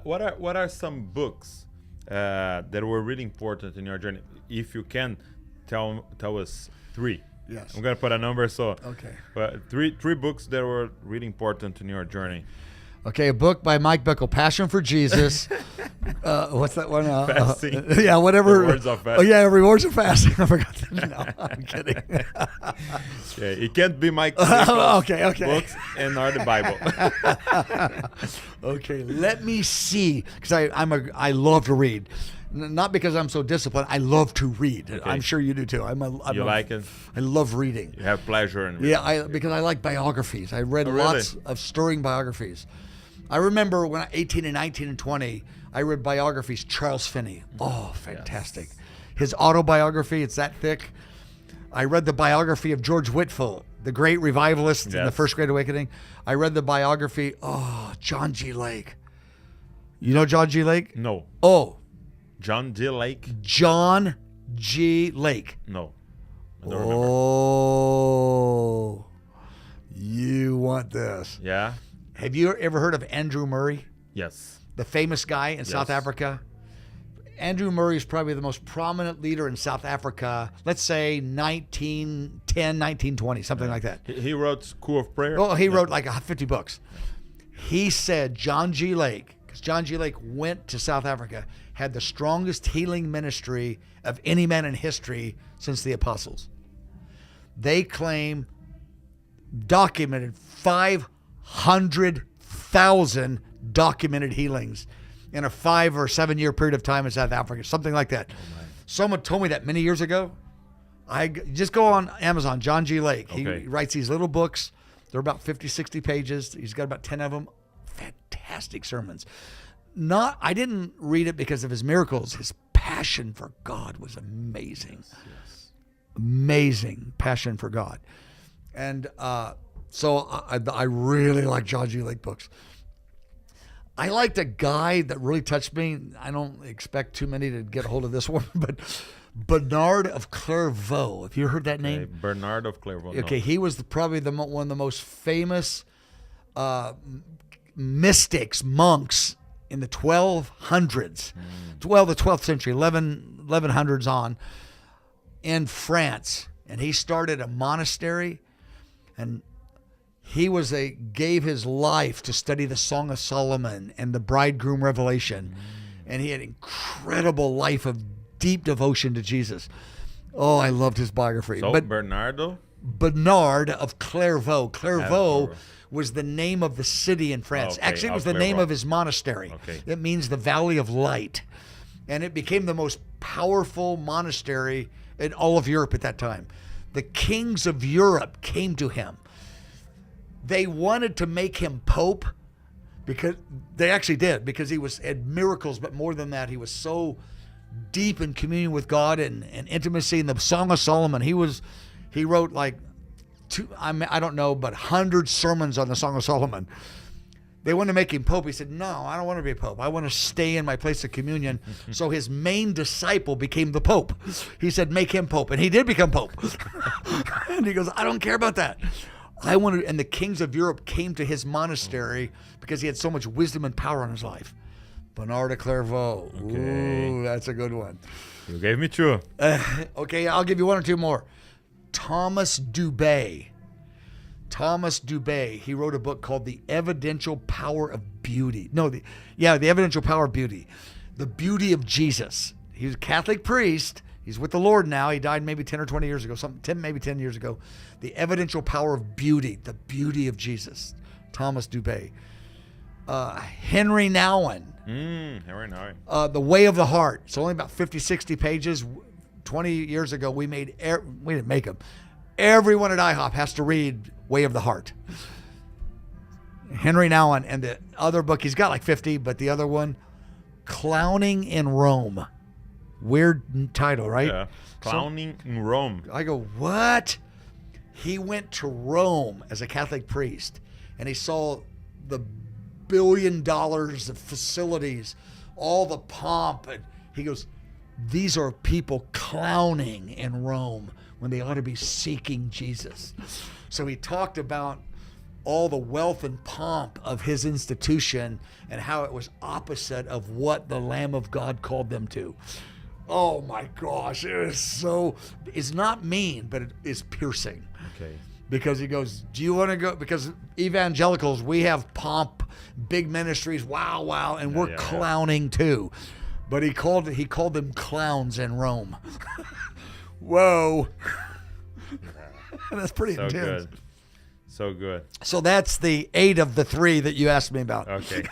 What are some books that were really important in your journey? If you can, tell us 3. Yes. I'm gonna put a number. So Okay. But three books that were really important in your journey. Okay, a book by Mike Bickle, Passion for Jesus. What's that one? Fasting. Yeah, whatever. The Rewards of Oh, Fasting. yeah, Rewards of Fasting. I forgot that. No, I'm kidding. Yeah, it can't be Mike Bickle's Okay. books and not the Bible. Okay, let me see, because I love to read. Not because I'm so disciplined. I love to read. Okay. I'm sure you do too. You like it? I love reading. You have pleasure in reading. Yeah, because I like biographies. I read really? lots of stirring biographies. I remember when I 18 and 19 and 20, I read biographies. Charles Finney. Oh, fantastic. Yes. His autobiography, it's that thick. I read the biography of George Whitefield, the great revivalist in the Yes. First Great Awakening. I read the biography, John G. Lake. You know John G. Lake? No. Oh, John D. Lake? John G. Lake. No. I don't remember. Oh, you want this. Yeah? Have you ever heard of Andrew Murray, Yes. the famous guy in South Yes. Africa? Andrew Murray is probably the most prominent leader in South Africa, let's say 1910, 1920, something like that. He wrote School of Prayer. Oh, he wrote like 50 books. He said John G. Lake, because John G. Lake went to South Africa, had the strongest healing ministry of any man in history since the apostles. They claim documented 500,000 documented healings in a 5 or 7 year period of time in South Africa, something like that. Someone told me that many years ago. I just go on Amazon, John G. Lake. Okay. He writes these little books. They're about 50, 60 pages. He's got about 10 of them. Fantastic sermons. I didn't read it because of his miracles. His passion for God was amazing. Yes. Amazing passion for God. And so I really like John G. Lake books. I liked a guy that really touched me. I don't expect too many to get a hold of this one, but Bernard of Clairvaux. Have you heard that name? Okay, Bernard of Clairvaux. Okay, No. he was probably one of the most famous mystics, monks in the 1200s. Well, the 12th century, 1100s on, in France. And he started a monastery, and he gave his life to study the Song of Solomon and the Bridegroom Revelation. And he had incredible life of deep devotion to Jesus. Oh, I loved his biography. So, But Bernardo? Bernard of Clairvaux. Clairvaux Clairvaux. was the name of the city in France. Okay, Actually, it was of the name Clairvaux. of his monastery. Okay. It means the Valley of Light. And it became the most powerful monastery in all of Europe at that time. The kings of Europe came to him. They wanted to make him Pope, because they actually did, because he had miracles, but more than that, he was so deep in communion with God and intimacy. In the Song of Solomon, he wrote like I don't know, but 100 sermons on the Song of Solomon. They wanted to make him Pope. He said, no, I don't want to be a Pope. I want to stay in my place of communion. So his main disciple became the Pope. He said, make him Pope. And he did become Pope. And he goes, I don't care about that. And the kings of Europe came to his monastery because he had so much wisdom and power in his life. Bernard of Clairvaux. Okay. Ooh, that's a good one. You gave me 2. Okay, I'll give you 1 or 2 more. Thomas Dubay. He wrote a book called The Evidential Power of Beauty. The Evidential Power of Beauty. The Beauty of Jesus. He was a Catholic priest. He's with the Lord now. He died maybe 10 or 20 years ago, maybe 10 years ago. The Evidential Power of Beauty. The Beauty of Jesus. Thomas Dubay. Henry Nouwen. Henry Nouwen. The Way of the Heart. It's only about 50, 60 pages. 20 years ago, we didn't make them. Everyone at IHOP has to read Way of the Heart. Henry Nouwen. And the other book, he's got like 50, but the other one, Clowning in Rome. Weird title, right? Yeah. Clowning in Rome. I go, what? He went to Rome as a Catholic priest, and he saw the $1 billion of facilities, all the pomp, and he goes, these are people clowning in Rome when they ought to be seeking Jesus. So he talked about all the wealth and pomp of his institution and how it was opposite of what the Lamb of God called them to. Oh my gosh, it's not mean, but it is piercing. Okay. Because he goes, do you want to go? Because evangelicals, we have pomp, big ministries, wow, and we're clowning too. But he called them clowns in Rome. Whoa. That's pretty intense. Good. So good. So that's the 8 of the 3 that you asked me about. Okay.